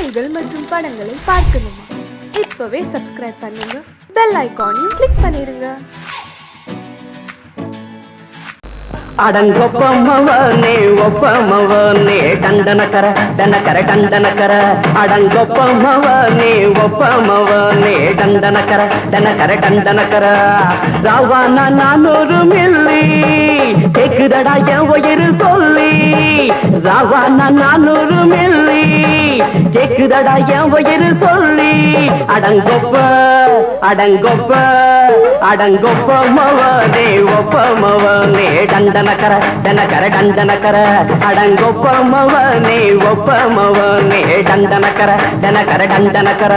நிகழ்ச்சிகள் மற்றும் படங்களை பார்க்கணுமா? இப்பவே சப்ஸ்கிரைப் பண்ணுங்க, பெல் ஐகானையும் கிளிக் பண்ணிருங்க. அடங்கொப்பமவனே ஒப்பமவனே டண்டனக்கர டனக்கர டண்டனக்கர அடங்கொப்பமவனே ஒப்பமவனே டண்டனக்கர டனக்கர டண்டனக்கர ராவானா 400 மில்லி கேக்குதடா என் உயிர் சொல்லி ராவானா 400 மில்லி கேக்குதடா என் உயிர் சொல்லி அடங்கொப்ப அடங்கொப்ப அடங்கொப்பமவனே ஒப்பமவனே டண்டனக்கர டனக்கர டண்டனக்கர அடங்கொப்பமவனே ஒப்பமவனே டண்டனக்கர டனக்கர டண்டனக்கர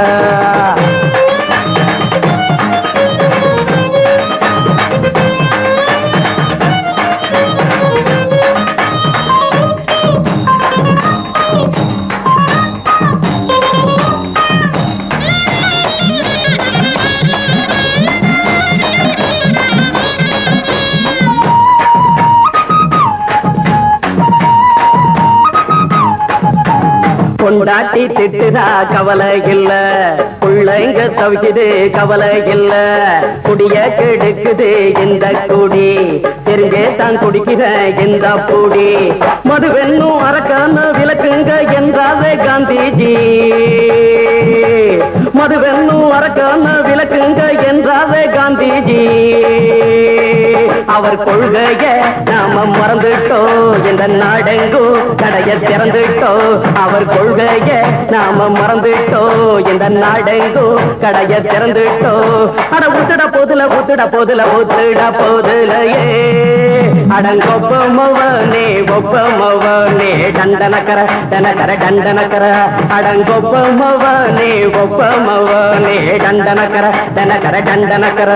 கொண்டாட்டி திட்டுதா கவலை இல்ல, பிள்ளைங்க தவிக்குது கவலை இல்ல, குடிய கெடுக்குது இந்த குடி, தெரிஞ்சே தான் குடிக்கிற இந்த பூடி, மதுவென்னும் அரக்கான விளக்குங்க என்றாரே காந்திஜி, மதுவென்னும் அரக்கான விளக்குங்க என்றாரே காந்திஜி, அவர் கொள்கைய நாம மறந்துட்டோம், இந்த நாடெங்கும் கடைய திறந்துட்டோம், அவர் கொள்கைய நாம மறந்துட்டோம், இந்த நாடெங்கும் கடைய திறந்துட்டோம், அட ஊத்துட போதுல ஊத்துட போதுல ஊத்துட போதுலையே அடங்கொப்பமவனே ஒப்பமவனே டண்டனக்கர டனக்கர டண்டனக்கர அடங்கொப்பமவனே ஒப்பமவனே டண்டனக்கர டனக்கர டண்டனக்கர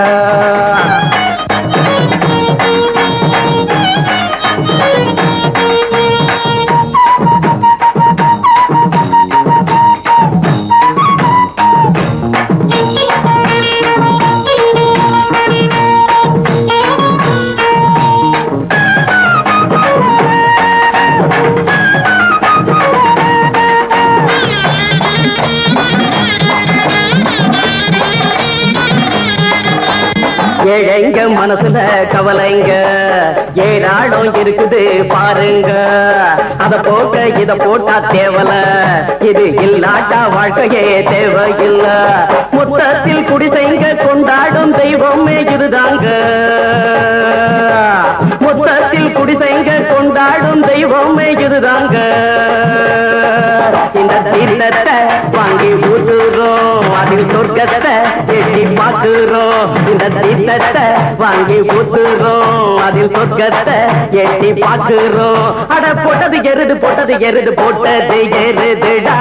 ஏழைங்க மனசுல கவலைங்க ஏராளம் இருக்குது பாருங்க, அத போக்க இத போட்டா தேவல, இது இல்லாட்டா வாழ்க்கையே தேவையில்ல, மொத்தத்தில் குடிசைங்க கொண்டாடும் தெய்வமே இதுதாங்க, மொத்தத்தில் குடிசைங்க கொண்டாடும் தெய்வமே இதுதாங்க, இந்த தீர்த்தத்தை வாங்கி ஊத்துறோம், அதில் சொர்க்கத்தை எட்டி பார்க்கிறோம், இந்த தீர்த்தத்தை வாங்கி ஊத்துறோம், அதில் சொர்க்கத்தை எட்டி பார்க்கிறோம், அட போட்டது எருது போட்டது எருது போட்டது எருதுடா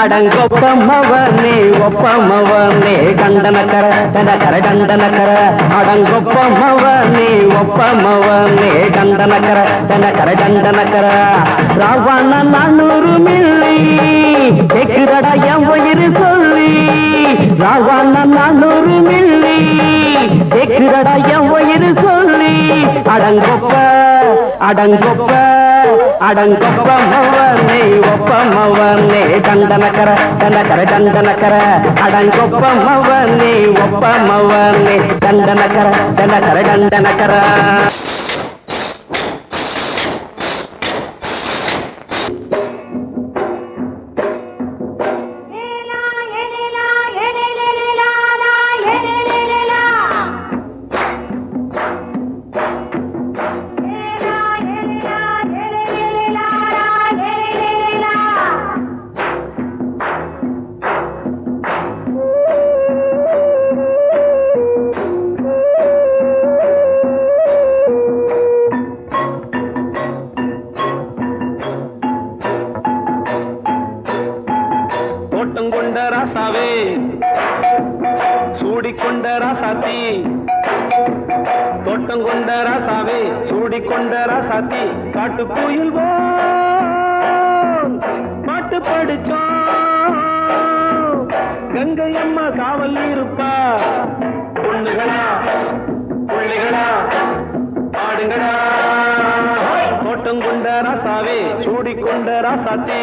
அடங்கொப்பமவனே ஒப்பமவனே டண்டனக்கர டனக்கர டண்டனக்கர அடங்கொப்பமவனே ஒப்பமவனே டண்டனக்கர டனக்கர டண்டனக்கர ராவானா 400 மில்லி கேக்குதடா என் உயிர் சொல்லி ராவானா 400 மில்லி கேக்குதடா என் உயிர் சொல்லி அடங்கொப்ப அடங்கொப்ப அடங்கொப்பமவனே ஒப்பமவனே டண்டனக்கர டனக்கர டண்டனக்கர அடங்கொப்பமவனே ஒப்பமவனே டண்டனக்கர டனக்கர டண்டனக்கர தோட்டங்கொண்ட ராசாவே சூடிக்கொண்ட ராசாத்தி, தோட்டங்கொண்ட ராசாவே சூடிக்கொண்ட ராசாத்தி, காட்டு கோயில் பாட்டு படிச்சோம், கங்கை அம்மா காவல் இருப்பா, பொண்ணுகளா பிள்ளைகளா ஆடுங்களா, தோட்டங்கொண்ட ராசாவே சூடிக்கொண்ட ராசாத்தி,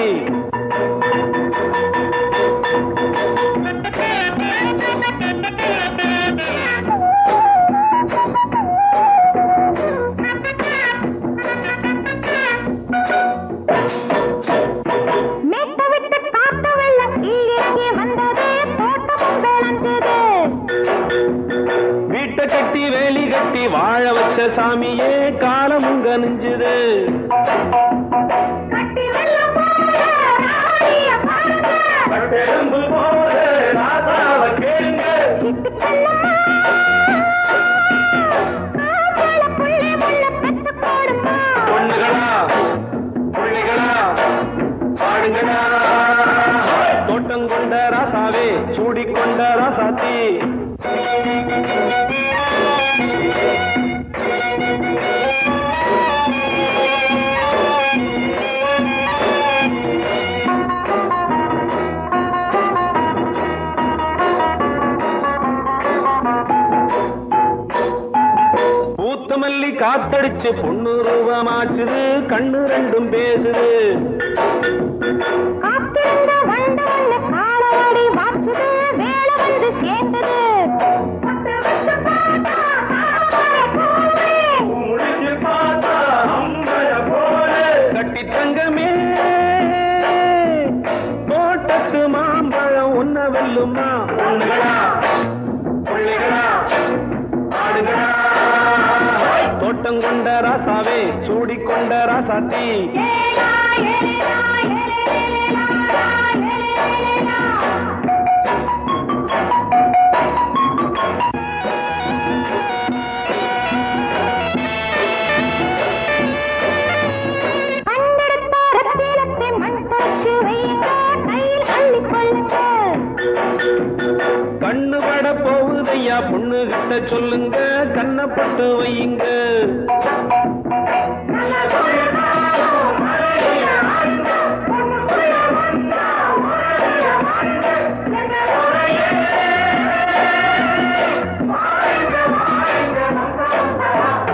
சாமியே காலமுங்க நெஞ்சுது கட்டெரும்பு போல ராசாவ கேளுங்க பொண்ணுகளா புள்ளிகளா பாடுங்களா தோட்டம் கொண்ட ராசாவே சூடிக்கொண்ட ராசாத்தி மல்லி காத்தடிச்சு பொண்ணு ரூபமாச்சுது கண்ணு ரெண்டும் பேசுது கட்டி தங்கமே தோட்டத்து மாம்பழம் உன்ன வெல்லுமா பொண்ணுகளா புள்ளிகளா ஆடுகளா தோட்டம் கொண்ட ராசாவே சூடிக்கொண்ட ராசாத்தி கண்ணு பட போகுதையா பொண்ணு கிட்ட சொல்லுங்க கண்ணப்பட்டு வையுங்க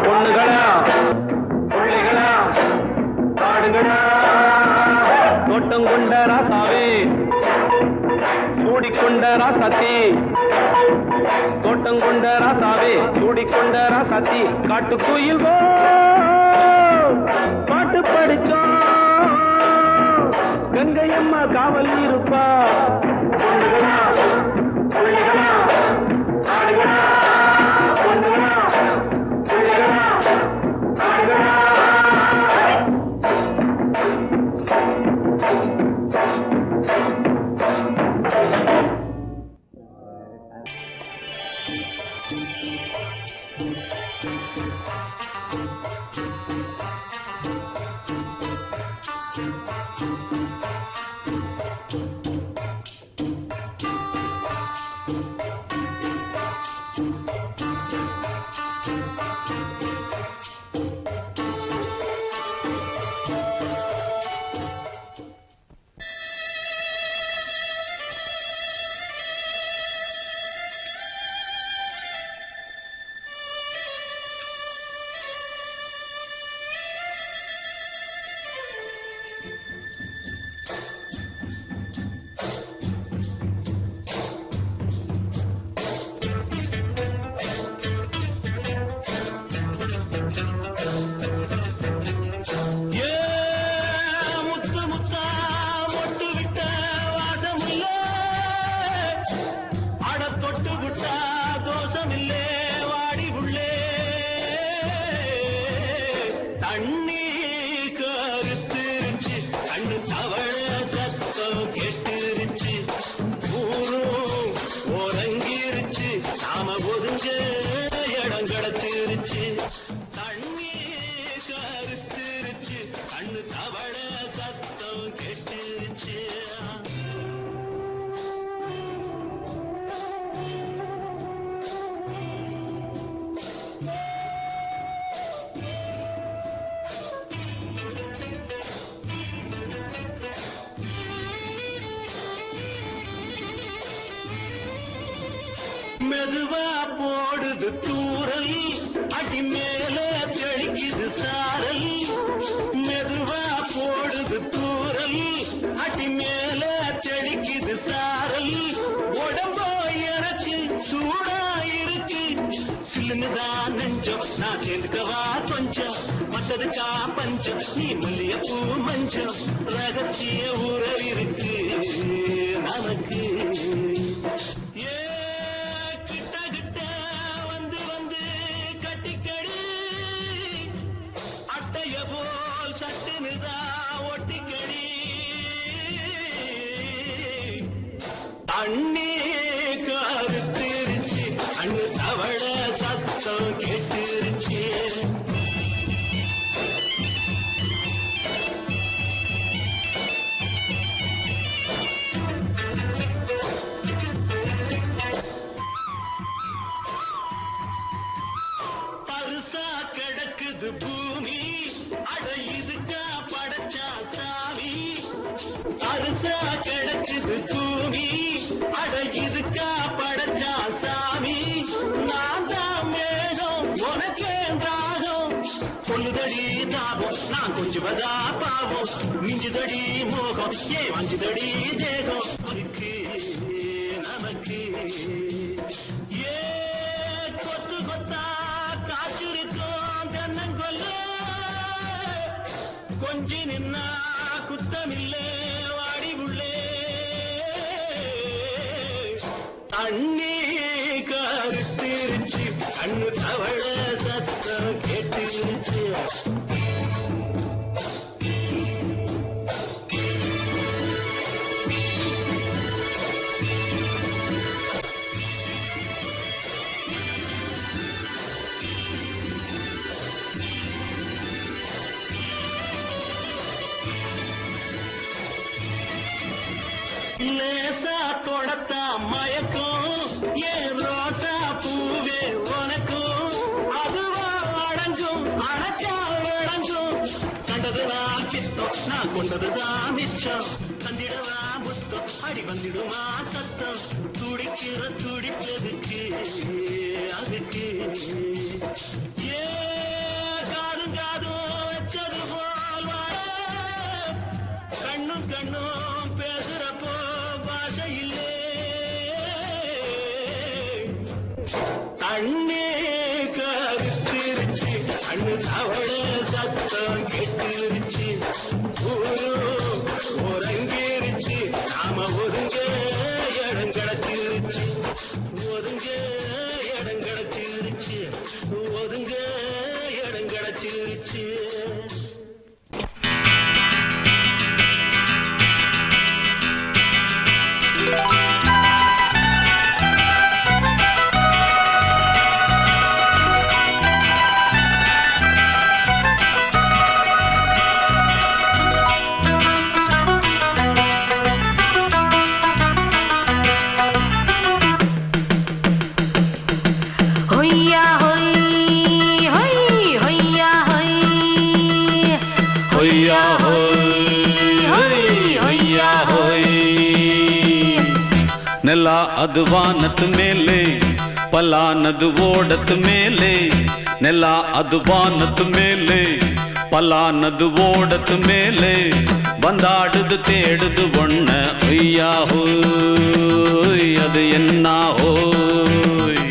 பொண்ணுகளா புள்ளிகளா பாடுங்களா தோட்டம் கொண்ட ராசாவே சூடிக்கொண்ட ராசாத்தி தோட்டம் கொண்ட ராசாவே சூடிக்கொண்ட ராசாத்தி காட்டுக்குயில் பாட்டு படிச்சோம் கங்கையம்மா காவல் இருப்பா பொண்ணுகளா புள்ளிகளா ஆடுகளா பொண்ணுகளா புள்ளிகளா ஆடுகளா மெதுவா போடுது தூரல் அடி மேல தெளிக்குது சாரல் மெதுவா போடுது தூரல் அடி மேல தெளிக்குது சாரல் உடம்போ எனக்கு சூடா இருக்கு சில்லுதான் நெஞ்சம் நான் சேர்ந்துக்கவா கொஞ்சம் மத்ததுக்கா பஞ்சம் நீ மல்லியப்பூ மஞ்சம் ரகசிய உறவு இருக்கு நமக்கு அண்ணே கருத்திருச்சு அண்ணு தவள சத்தம் கேட்டுருச்சு பருசா கிடக்குது பூமி அட இதுக்கா படைச்சா சாமி அரிசா கிடக்குது பூமி அட இதுக்கா படைச்சா சாமி நான் தான் மேகம் உனக்கே தாகம் சொல்லுதடி தாபம் நான் கொஞ்சுவதா பாவம் மிஞ்சுதடி மோகம் ஏ வஞ்சுதடி தேகம் நமக்கு ஏ கொத்து கொத்தா காய்ச்சிருக்கோம் தென்னங்கொல்ல கொஞ்சி நின்னா குத்தமில்லே வாடி உள்ளே அண்ணே கருத்திருச்சு அண்ணு தவள சத்தம் கேட்டுருச்சு லேசா தொடத்தா மயக்கும் ஏன் ரோசா பூவே உனக்கும் அதுவா அடங்கும் அடைச்சா அடங்கும் கண்டது நான் கித்தம் நான் கொண்டதுதான் மிச்சம் தந்திடவா முத்தம் அடி வந்துடுமா சத்தம் துடிக்கிற துடிப்பதுக்கு அதுக்கு ஏ காதும் காதும் வச்சது போல் வாழ கண்ணும் கண்ணும் பேசுறப்போ பாஷை இல்லே அண்ணே கருத்திருச்சு அண்ணு தவள சத்தம் கெட்டுருச்சு ஊரு ஒருங்கிருச்சு நாம ஒருங்க இடம் கிடைச்சிருச்சு ஒருங்க இடம் கிடைச்சிருச்சு ஒருங்க இடம் கிடைச்சிருச்சு ನೆಲ ಅದು ವಾನದ ಮೇಲೆ ಪಲಾನದು ಓಡದ ಮೇಲೆ ನೆಲ ಅದು ವಾನದ ಮೇಲೆ ಪಲಾನದು ಓಡದ ಮೇಲೆ ಬಂದಾಡುದು தேடுது ஒண்ண ஒய்யா ஹோய் அது என்ன ஹோய்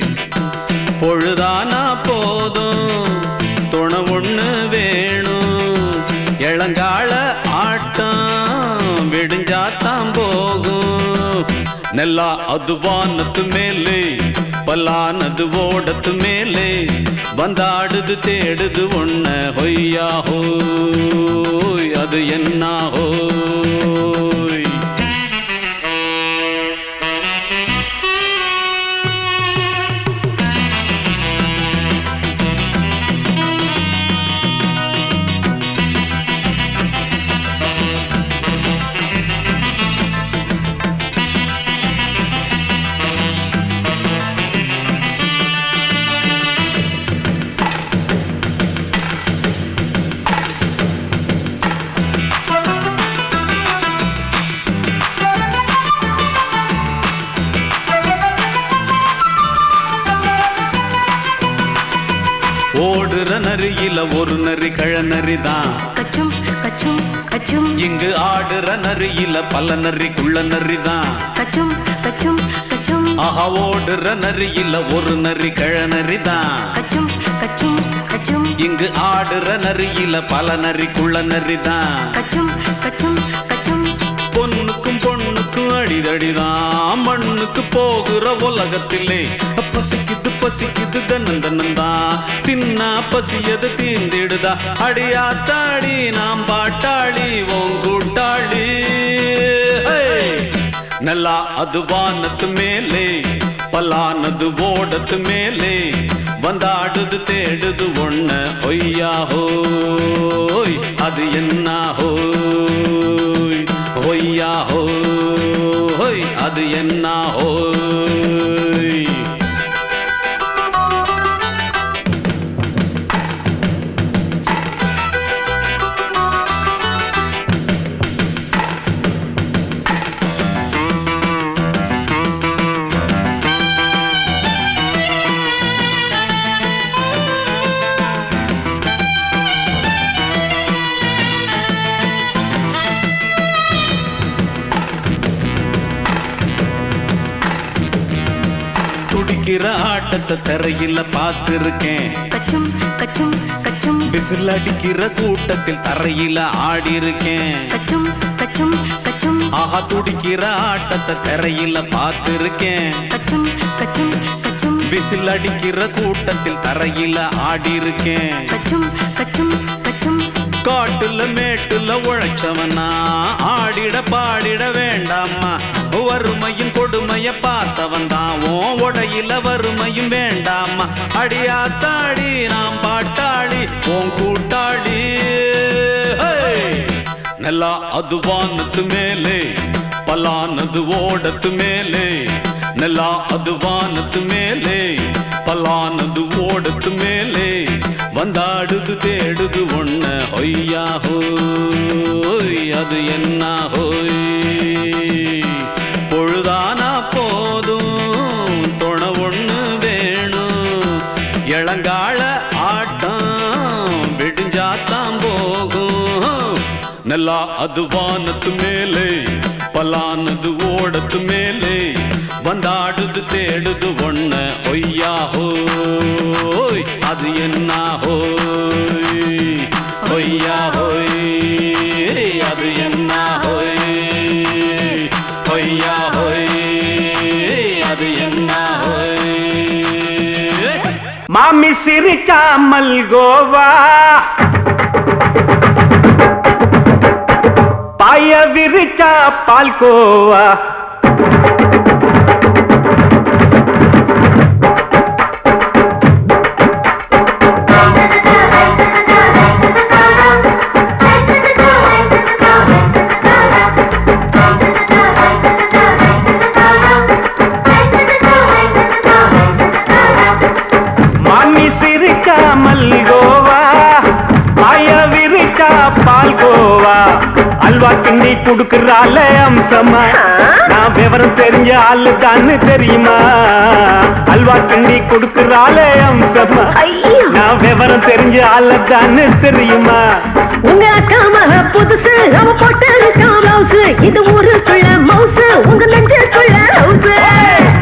பொழுதானா போதும் துணை ஒண்ணு வேணும் இளங்கால ஆட்டம் விடிஞ்சாத்தான் போகும் ನೆಲ ಅದು ವಾನದ ಮೇಲೆ ಪಲಾನದು ಓಡದ ಮೇಲೆ ಬಂದಾಡುದು தேடுது ஒண்ண ಹೊಯ್ಯಾ ஹோய் அது என்ன ஹோய் ஓடுற நரியில ஒரு நரி கழநரிதான் கச்சும் கச்சும் கச்சும் இங்கு ஆடுற நரியில பல நரி குள்ள நரிதான் கச்சும் கச்சும் கச்சும் ஆஹா ஓடுற நரியில ஒரு நரி கழநரிதான் கச்சும் கச்சும் கச்சும் இங்கு ஆடுற நரியில பல நரி குள்ள நரிதான் கச்சும் கச்சும் கச்சும் பொண்ணுக்கும் பொண்ணுக்கும் அடிதடிதான் மண்ணுக்கு போகிற உலகத்திலே பசிக்குது பசிக்குது தன்னந்தன்னந்தான் தின்னா பசியது தீர்ந்திடுதா அடியாத்தாடி நாம் பாட்டாளி ஓங்கூட்டாளி ನೆಲ ಅದು ವಾನದ ಮೇಲೆ ಪಲಾನದು ಓಡದ ಮೇಲೆ வந்தாடுது தேடுது ஒண்ண ஒய்யா ஹோய் அது என்ன ஹோய் ஒய்யா ஹோய் அது என்ன ஹோய் துடிக்கிற ஆட்டத்தை தரையில பார்த்திருக்கேன் கச்சும் கச்சும் கச்சும் விசில் அடிக்கிற கூட்டத்தில் தரையில ஆடி இருக்கேன் கச்சும் கச்சும் கச்சும் ஆஹா துடிக்கிற ஆட்டத்தை தரையில பார்த்திருக்கேன் கச்சும் கச்சும் கச்சும் விசில் அடிக்கிற கூட்டத்தில் தரையில ஆடி இருக்கேன் கச்சும் கச்சும் கச்சும் காட்டுல மேட்டுல உழைச்சவனா ஆடிட பாடிட வேண்டாமா வறுமையும் கொடுமைய பார்த்தவன் தான் உடையில வறுமையும் வேண்டாமா அடியாத்தாடி நாம் பாட்டாளி உன் கூட்டாளி நல்லா அது வானத்து மேலே பலானது ஓடத்து மேலே நல்லா அது வானத்து மேலே பலானது ஓடத்து மேலே வந்தாடுது தேடுது ஒண்ண ஒய்யா ஹோய் அது என்ன ஹோய் பொழுதானா போதும் துணை ஒண்ணு வேணும் இளங்கால ஆட்டம் விடிஞ்சாத்தான் போகும் நல்லா அது வானத்து மேலே பலானது ஓடத்து மேலே வந்தாடுது தேடுது ஒண்ண ஒய்யா ஹோய் அது என்ன ஹோய் ஒய்யா ஹோய் அது என்ன ஹோய் ஒய்யா ஹோய் அது என்ன ஹோய் மாமி சிரிச்சா மல்கோவா பாய விரிச்சா பால்கோவா மாமி சிரிச்சா மல்கோவா பாய விரிச்சா பால்கோவா அல்வா கிண்ணி குடுக்கறால அம்சமா நான் விவரம் தெரிஞ்ச ஆளு தான்னு தெரியுமா அல்வா கிண்ணி குடுக்கறால அம்சமா நான் விவரம் தெரிஞ்ச ஆளு தான்னு தெரியுமா உங்க அக்கா மக புதுசு அவ போட்டு பிளவுஸ் இது ஊருக்குள்ள மவுசு உங்க நெஞ்சுக்குள்ள ஹவுஸ்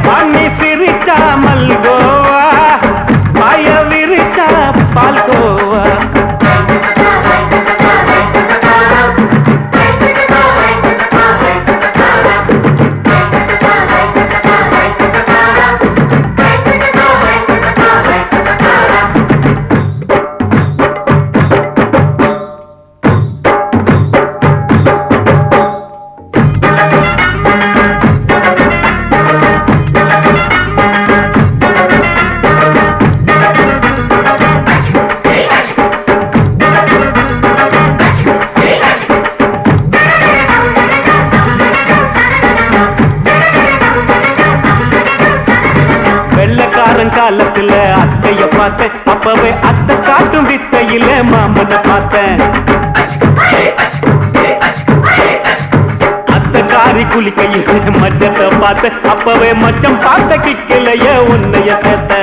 மாமி சிரிச்சா மல்கோவா பாய விரிச்சா பால்கோவா காலத்துல அத்தைய பார்த்தேன் அப்பவே அத்தை காட்டும் வித்தையில மாமனை பார்த்தேன் அத்தை காரி குளிக்கையில மச்சத்தை பார்த்தேன் அப்பவே மச்சம் பார்த்த கிக்கலைய உன்னைய சேர்த்த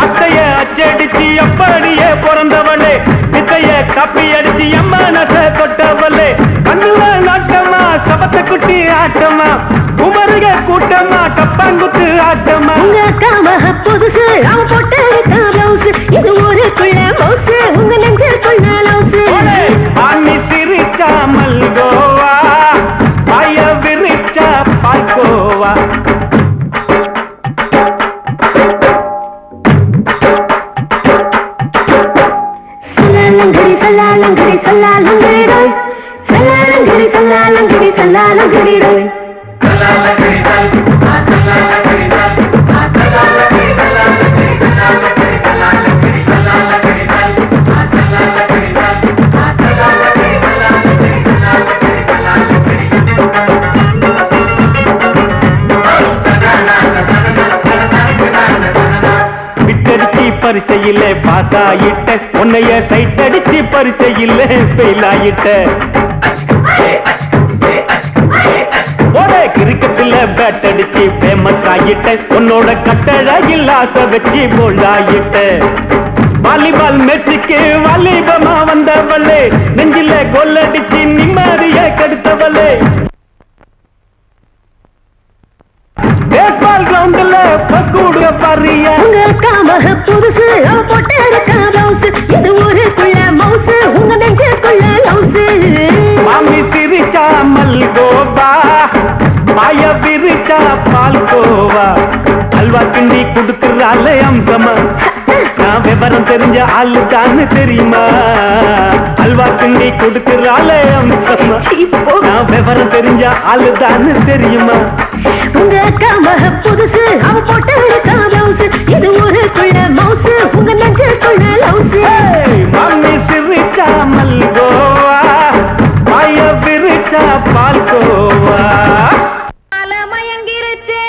அத்தைய அச்சடிச்சு அப்படியே பிறந்தவளே வித்தைய கப்பி அடிச்சு எம்மனச தொட்டவளே கண்ணுல நாட்டமா சபத்தை குட்டி ஆட்டமா குமருக கூட்டமா கப்பாங்குத்து ஆட்டமா உங்க அக்கா மக புதுசு அவ போட்டு பிளவுஸ் இது ஊருக்குள்ள மவுசு உங்க நெஞ்சுக்குள்ள லவுஸ் மாமி சிரிச்சா மல்கோவா பாய விரிச்சா பால்கோவா சல்லாலங்கடி சல்லாலங்கடி சல்லாலங்கடி சல்லாலங்கடி சல்லாலங்கடி பரீட்சையில பாஸ் ஆயிட்ட உன்னைய சைட் அடிச்சு பரீட்சையில ஃபெயில் ஆயிட்ட கிரிக்கெட்ல பேட் அடிச்சு ஃபேமஸ் ஆயிட்ட உன்னோட கட்டழகில் ஆசை வச்சு போல்ட் ஆயிட்ட வாலிபால் மேட்சுக்கு வாலிபமா வந்தவளே நெஞ்சில கோல் அடிச்சு நிம்மதிய கெடுத்தவளே பேஸ்பால் கிரவுண்ட்ல பக்கூடுற பாரியா உங்க காமக புதுசு அவ போட்டு இருக்க ரவுஸ் இது ஊருக்குள்ள மவுசு உங்க நெஞ்சுக்குள்ள லவுசு மாமி சிரிச்சா மல்கோவா மாய விரிச்சா பால்கோவா அல்வா கிண்டி குடுக்கறால அம்சமா நான் விவரம் தெரிஞ்ச ஆளு தான்னு தெரியுமா அல்வா கிண்டி குடுக்கறால அம்சமா நான் விவரம் தெரிஞ்ச ஆளு தான்னு தெரியுமா உங்க காமக புதுசு அவ போட்டு இருக்க ரவுஸ் இது ஊருக்குள்ள மவுசு உங்க நெஞ்சுக்குள்ள லவுஸ் மாமி சிரிச்சா மல்கோவா மாய விரிச்சா பால்கோவா மயங்கிருச்சே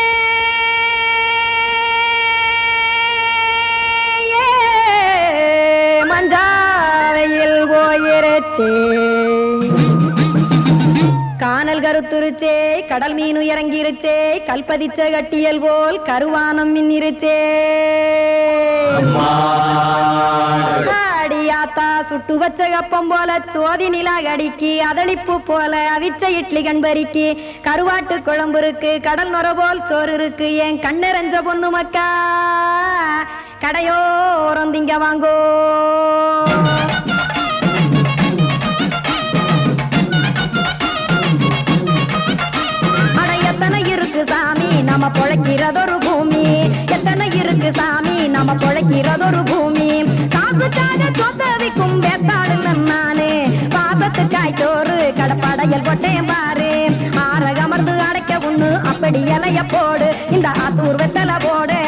மஞ்சாவையில் போயிருச்சே கானல் கருத்துருச்சே கடல் மீன் இறங்கிருச்சே கல்பதிச்ச கட்டியல் போல் கருவானம் மின்னிருச்சே ஆடியாத்தா சுட்டு வச்ச கப்பம் போல சோதி நிலா கடிக்கு அதளிப்பு போல அவிச்ச இட்லி கண்பறிக்கு கருவாட்டு குழம்பு இருக்கு கடல் நுர போல் சோறு இருக்கு என் கண்ணெரஞ்ச பொண்ணு மக்கா கடையோரம் திங்க வாங்கோ எத்தனை இருக்கு சாமி நம்ம பொழைக்கிறதொரு பூமி எத்தனை இருக்கு சாமி நம்ம பொழைக்கிறதொரு பூமி காசுக்காக சொத்தவிக்கும் வேத்தாடு நானே பாசத்துக்காய் சோறு கடப்படையல் கொட்டேன் பாரு ஆரகமர்ந்து அடைக்க ஒண்ணு அப்படி இலைய போடு இந்த ஆத்தூர் வெத்தலை போடு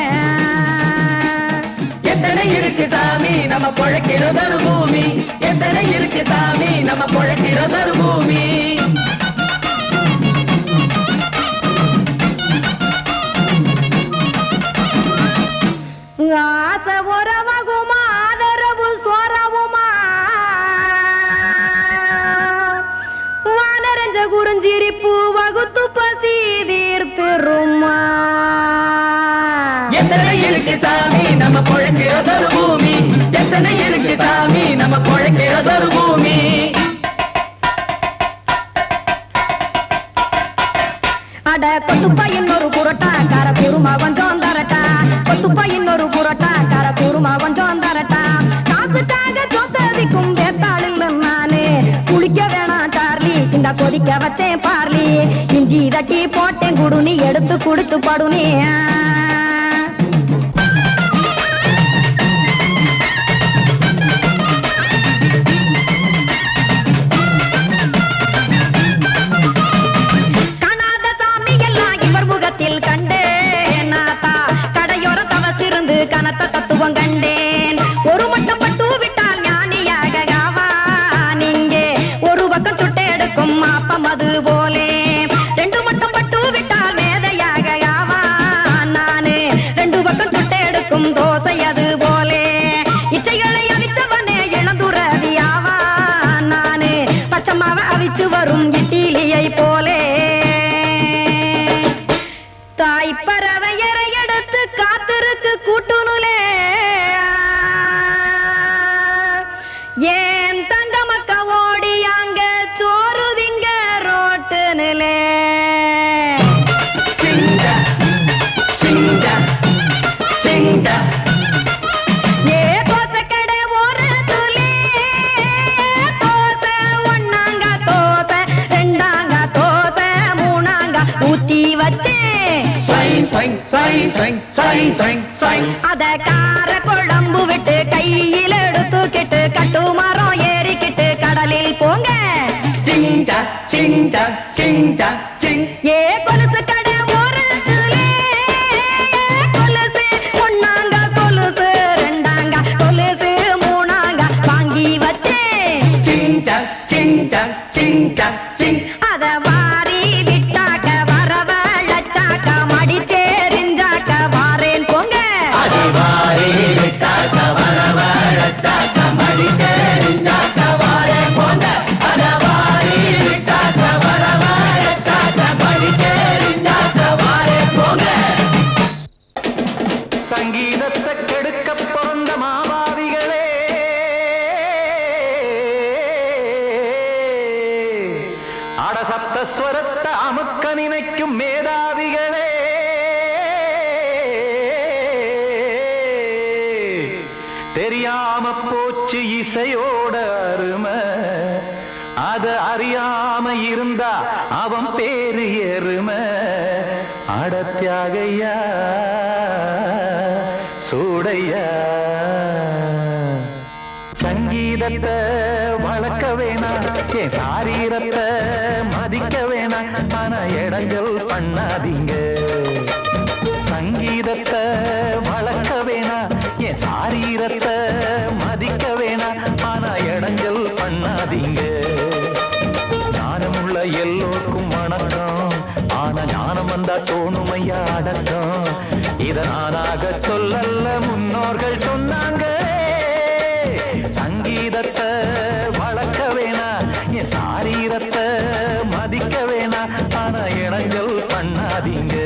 எத்தனை இருக்கு சாமி நம்ம பொழைக்கிறதொரு பூமி எத்தனை இருக்கு சாமி நம்ம பொழைக்கிறதொரு பூமி ஆசை உறவகுமா ஆதரவு சோறவுமா வானரஞ்ச குறிஞ்சிரிப்பு வகுத்து பசி தீர்த்துருமா எத்தனை இருக்கு சாமி நம்ம பொழைக்கிறதொரு பூமி எத்தனை இருக்கு சாமி நம்ம பொழைக்கிறதொரு பூமி அட கொத்துப்பா இன்னொரு புரோட்டா கார குருமா கொஞ்சம் தரட்டா கொத்துப்பா இன்னொரு புரோட்டா கார குருமா கொஞ்சம் தரட்டா காசுக்காக சொத்ததிக்கும் வேத்தாளில் நானே குளிக்க வேணாம் சார்லி இந்த கொதிக்க வச்சேன் பார்லி இஞ்சி தட்டி போட்டேன் குடுனி எடுத்து குடிச்சு படுனி கனத்த தத்துவம் கண்டேன் ஒரு மட்டம் பட்டு விட்டால் ஞானியாக காவா நீங்கே ஒரு பக்கம் சுட்டு எடுக்கும் மாப்பம் அது போலே ரெண்டு மட்டம் பட்டு விட்டால் மேதையாக காவா நானு ரெண்டு பக்கம் சுட்டு எடுக்கும் தோசை அது போலே இச்சைகளை அவிச்சவனே இளந்துறவியாவா நானு பச்சமாவ அவிச்சு வரும் இட்டிலியை போலே தாய் பறவையரை எடுத்து காத்திருக்கு கூட்டுனுலே ஏன் தங்க மக்க ஓடியாங்க சோறுதிங்க ரோட்டு நிலே ஏ தோசை கடை ஒரு துளி தோசை ஒன்னாங்க தோசை ரெண்டாங்க தோசை மூணாங்க ஊத்தி வச்சே அத கார குழம்பு விட்டு கையில் எடுத்துக்கிட்டு கட்டுமரம் ஏறிக்கிட்டு கடலில் போங்க ஏ கொலுசு கடை ஓரத்துலே கொலுசு ஒன்னாங்க கொலுசு ரெண்டாங்க கொலுசு மூணாங்க வாங்கி வச்சேன் அத வாரி விட்டாக்க வரவழைச்சாக்க மடிச்சேரிஞ்சாக்க வாரேன் போங்க நினைக்கும் மேதாவிகளே, தெரியாம போச்சு இசையோட அருமை. அத அறியாம இருந்தா அவன் பேரு எருமை. அடத்தியாகையா சூடையா, சங்கீதத்தை வளர்க்க வேணாம், என் சாரீரத்தை மதிக்க வேணாம். ஆனா இடங்கள் பண்ணாதீங்க. சங்கீதத்தை வளர்க்க வேணாம், என் சாரீரத்தை மதிக்க வேணாம். ஆனா இடங்கள் பண்ணாதீங்க. ஞானமுள்ள எல்லோருக்கும் வணக்கம், ஆனா ஞானம் வந்தா தோணுமையா அடக்கம். இத நானாக சொல்லல்ல, முன்னோர்கள் சொன்னாங்க. சங்கீதத்தை வளர்க்க வேணா, என் சாரீரத்தை மதிக்க வேணா. ஆனா இடங்கள் பண்ணாதீங்க.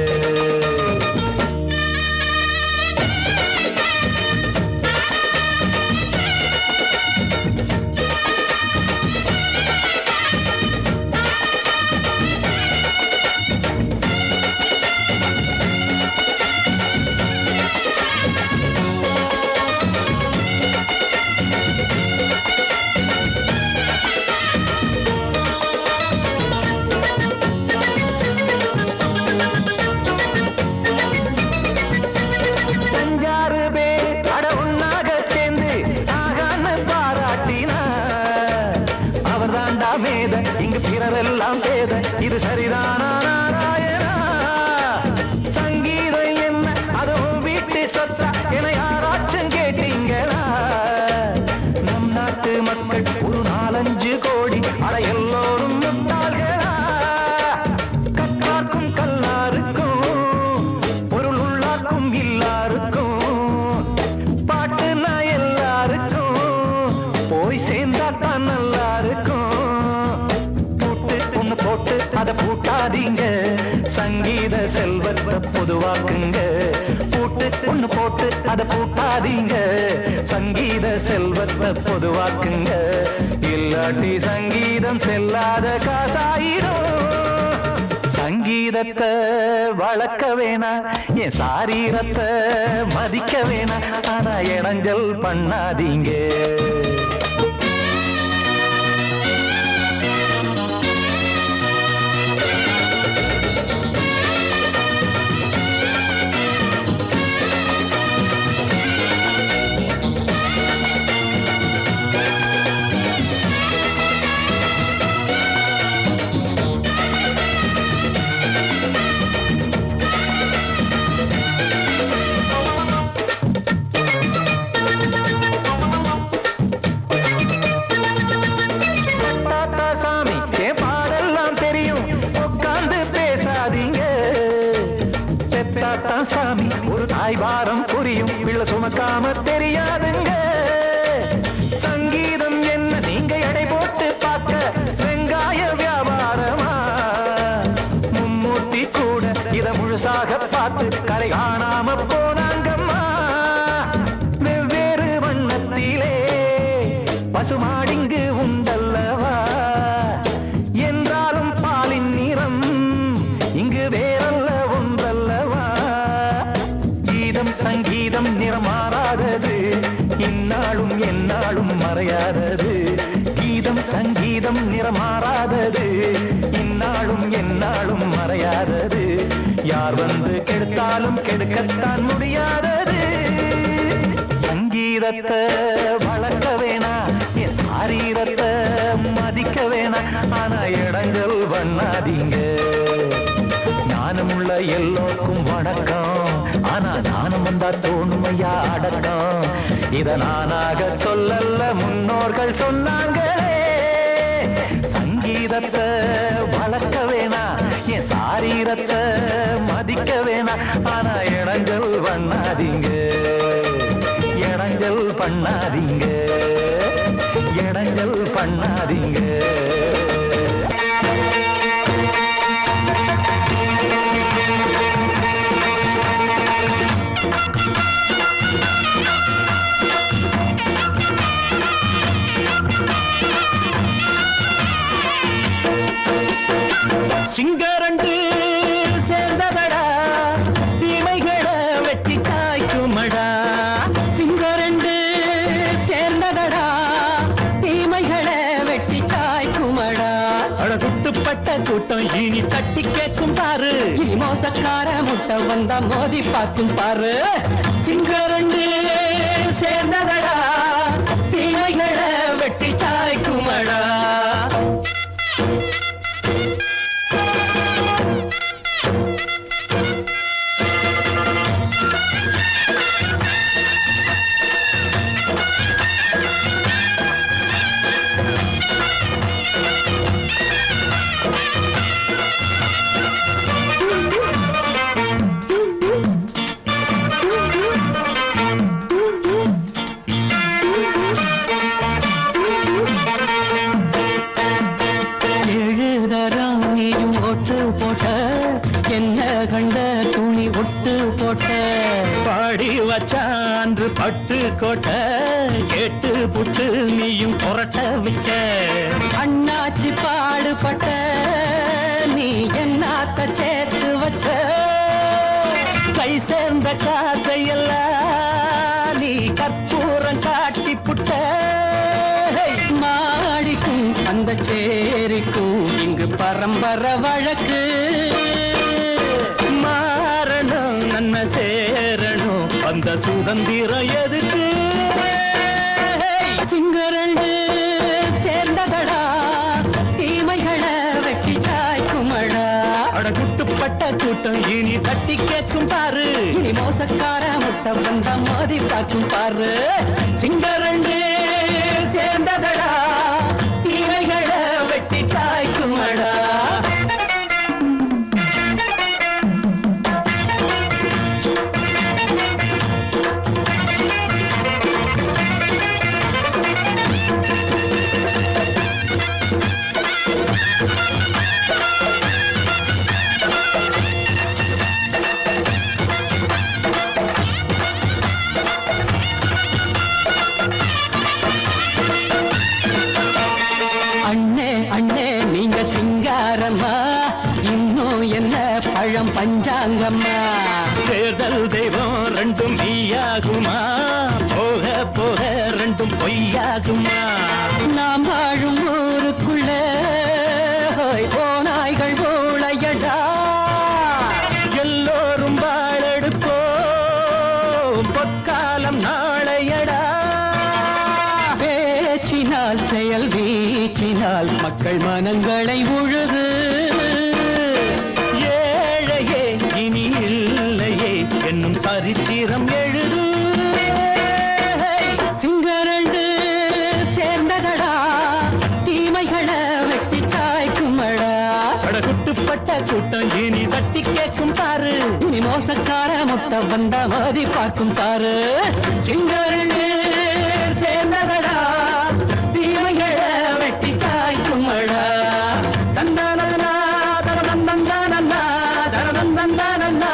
இங்கு பிறரெல்லாம் பேத, இது சரிதானா நாராயணா? சங்கீதம் என்ன அதுவும் வீட்டு சொத்தா என யாராச்சும் கேட்டீங்களா? நம் நாட்டு மக்கள் ஒரு 4-5 கோடி, அட எல்லோரும் முட்டாள்களா? கற்றார்க்கும் கல்லாருக்கும் பொருள் உள்ளார்க்கும் இல்லாருக்கும் பாட்டுனா எல்லாருக்கும் போய் சேர்ந்தா தான் நல்லா இருக்கும். போட்டு அத பூட்டாதீங்க, சங்கீத செல்வத்தை பொதுவாக்குங்க. பூட்டு ஒண்ணு போட்டு அத பூட்டாதீங்க, சங்கீத செல்வத்தை பொதுவாக்குங்க. இல்லாட்டி சங்கீதம் செல்லாத காசாயிரும். சங்கீதத்தை வளர்க்க வேணா, என் சாரீரத்தை மதிக்க வேணா. ஆனா இடைஞ்சல் பண்ணாதீங்க. சாமி ஒரு தாய் வாரம் புரியும், பிள்ளை சுமக்காம தெரியாதுங்க. சங்கீதம் என்ன நீங்க எடை போட்டு பார்க்க வெங்காய வியாபாரமா? மும்மூர்த்தி கூட இத முழுசாக பார்த்து கரை காணாம போனாங்கம்மா. வெவ்வேறு வண்ணத்திலே பசுமாடிங்கு உண்டல்லவா? என்றாலும் பாலின் நிறம் இங்கு வேறல்ல ஒன்றல்லவா? சங்கீதம் நிறமாறாதது, இந்நாளும் எந்நாளும் மறையாதது. கீதம் சங்கீதம் நிறமாறாதது, இந்நாளும் எந்நாளும் மறையாதது. யார் வந்து கெடுத்தாலும் கெடுக்கத்தான் முடியாதது. சங்கீதத்தை வளர்க்க வேணா, என் சாரீரத்தை மதிக்க வேணா. ஆனா இடங்கள் பண்ணாதீங்க. ஞானமுள்ள எல்லோருக்கும் வணக்கம், ஆனா ஞானம் வந்தா தோணுமையா அடக்கம். இத நானாக சொல்லல்ல, முன்னோர்கள் சொன்னாங்களே. சங்கீதத்தை வளர்க்க வேணா, என் சாரீரத்தை மதிக்க வேணா. ஆனா இடங்கள் பண்ணாதீங்க, இடங்கள் பண்ணாதீங்க, இடங்கள் பண்ணாதீங்க. சிங்கரண்டு கூட்டம் இனி தட்டி கேட்கும் பாரு. இனி மோசக்கார முட்டை வந்தா மோதி பார்க்கும் பாரு. சிங்கரண்டு சேர்ந்ததடா தீமைகளை வெட்டி சாய்க்குமடா. பாடி வச்சான்று பட்டு கோட்ட கேட்டு புட்டு நீயும் புரட்ட விட்ட. அண்ணாச்சி பாடுபட்ட நீ என்னாத்த சேர்த்து வச்ச. கை சேர்ந்த காசையெல்லாம் நீ கற்பூரம் காட்டி புட்ட. மாடிக்கும் அந்த சேரிக்கும் இங்கு பரம்பரை வழக்கு. மாறணும் நன்மை சேரணும் அந்த சுதந்திரம் எதுக்கு. சிங்கரண்டு சேர்ந்ததடா தீமைகளை வெட்டி சாய்க்குமடா. அடகுட்டுப்பட்ட கூட்டம் இனி தட்டி கேட்கும் பாரு. இனி மோசக்கார முட்டை வந்தா மோதி பார்க்கும் பாரு. சிங்கரண்டு சேர்ந்ததடா தீமைகளை வெட்டி சாய்க்குமடா. பழம் பஞ்சாங்கம்மா. தேர்தல் தெய்வம் ரெண்டும் மெய்யாகுமா போக போக ரெண்டும் பொய்யாகுமா. நாம் வாழும் ஊருக்குள்ள ஓநாய்கள் ஊழையடா. எல்லோரும் வாழெடுப்போம் பொற்காலம் நாளையடா. பேச்சினால் செயல் வீச்சினால் மக்கள் மனங்களை உழுது. என்னும் சரித்திரம் எழுது. சிங்கரண்டு சேர்ந்ததடா தீமைகளை வெட்டி சாய்க்குமடா. அடகுட்டுப்பட்ட கூட்டம் இனி தட்டி கேட்கும் பாரு. இனி மோசக்கார முட்டை வந்தா மோதி பார்க்கும் பாரு. சிங்கரண்டு சேர்ந்ததடா தீமைகளை வெட்டி சாய்க்குமடா. தந்தானா தரதந்தந்தானா தரதந்தந்தானா.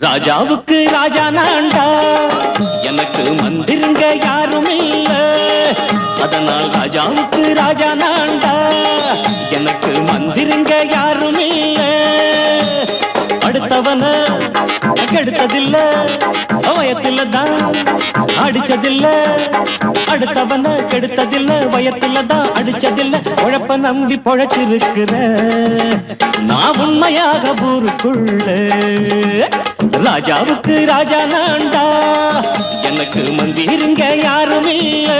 ராஜாவுக்கு ராஜா நான்டா எனக்கு மந்திருங்க யாரும் இல்ல. அதனால் ராஜாவுக்கு ராஜா நான்டா எனக்கு மந்திருங்க யாரும் இல்ல. அடுத்தவன கெடுத்ததில்ல வயத்தில தான் அடிச்சதில்ல. அடுத்தவன கெடுத்ததில்ல வயத்தில தான் அடிச்சதில்ல. உழப்ப நம்பி பொழைச்சிருக்கிற நான் உண்மையாக ஊருக்குள்ள. ராஜாவுக்கு ராஜா நான்டா எனக்கு மந்திருங்க யாரும் இல்ல.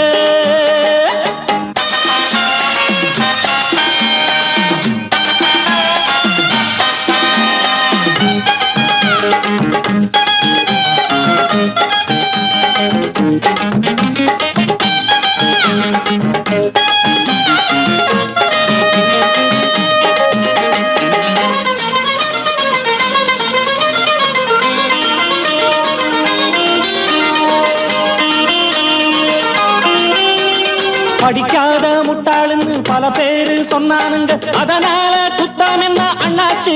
படிக்காத முட்டாளுன்னு பல பேரு சொன்னானுங்க அதனால குத்தம் என்ன அண்ணாச்சு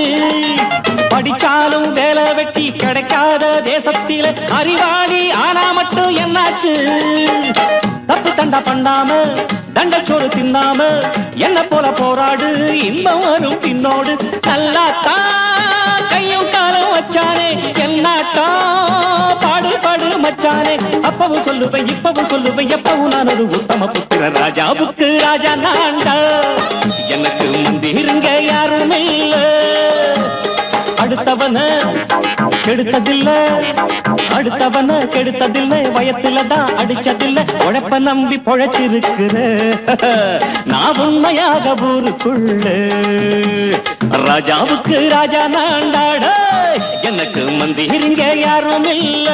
படிச்சாலும் வேலை வெட்டி கிடைக்காத தேசத்தில அறிவாளி ஆனா மட்டும் என்னாச்சு தப்பு தண்டா பண்ணாம தண்டச்சோறு தின்னாம என்ன போல போராடு இன்பம் வரும் பின்னோடு நல்லாத்தான் கையும் காலம் வச்சானே என்னாட்டா பாடு பாடு மச்சானே அப்பவும் சொல்லுவேன் இப்பவும் சொல்லுவேன் எப்பவும் நான் ஒரு உத்தம புத்திர ராஜாவுக்கு ராஜா நான்டா எனக்கு முந்திருங்க யாரும் இல்ல அடுத்தவன கெடுத்ததில்லை அடுத்தவன கெடுத்ததில்லை வயத்துல தான் அடிச்சதில்லை உழைப்ப நம்பி பொழைச்சிருக்கிற நான் உண்மையாக ஊருக்குள்ள ராஜாவுக்கு ராஜா நாண்டாட எனக்கு மந்திரிங்க யாரும் இல்ல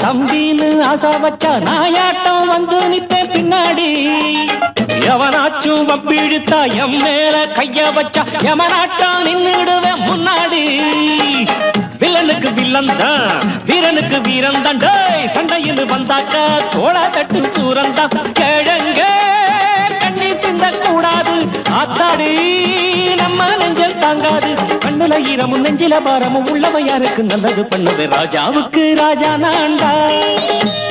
தம்பின்னு ஆசா வச்சா நாயாட்டம் வந்து நிப்பேன் பின்னாடி எவனாச்சும் வப்பிழுத்தா எம் மேல கைய வச்சா எவனாட்டம் நின்னுடுவேன் முன்னாடி வில்லனுக்கு வில்லன் தான் வீரனுக்கு வீரன் தான் சண்டையில் வந்தாக்கா தோளா தட்டு சூரன் தான் கிழங்க கண்ணி திந்த கூடாது ஆத்தாடி நம்ம நெஞ்சல் தாங்காது கண்ணுல ஈரமும் நெஞ்சில பாரமும் உள்ளவன் யாருக்கு நல்லது பண்ணது ராஜாவுக்கு ராஜா நான்டா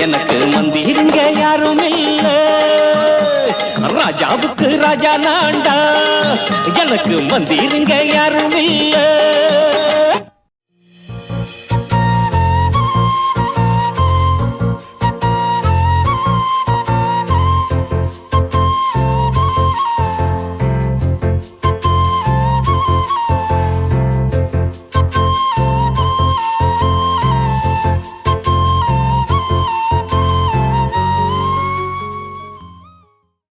எனக்கு மந்திருங்க யாரும் இல்ல ராஜாவுக்கு ராஜா நான்டா எனக்கு மந்திருங்க யாரும் இல்ல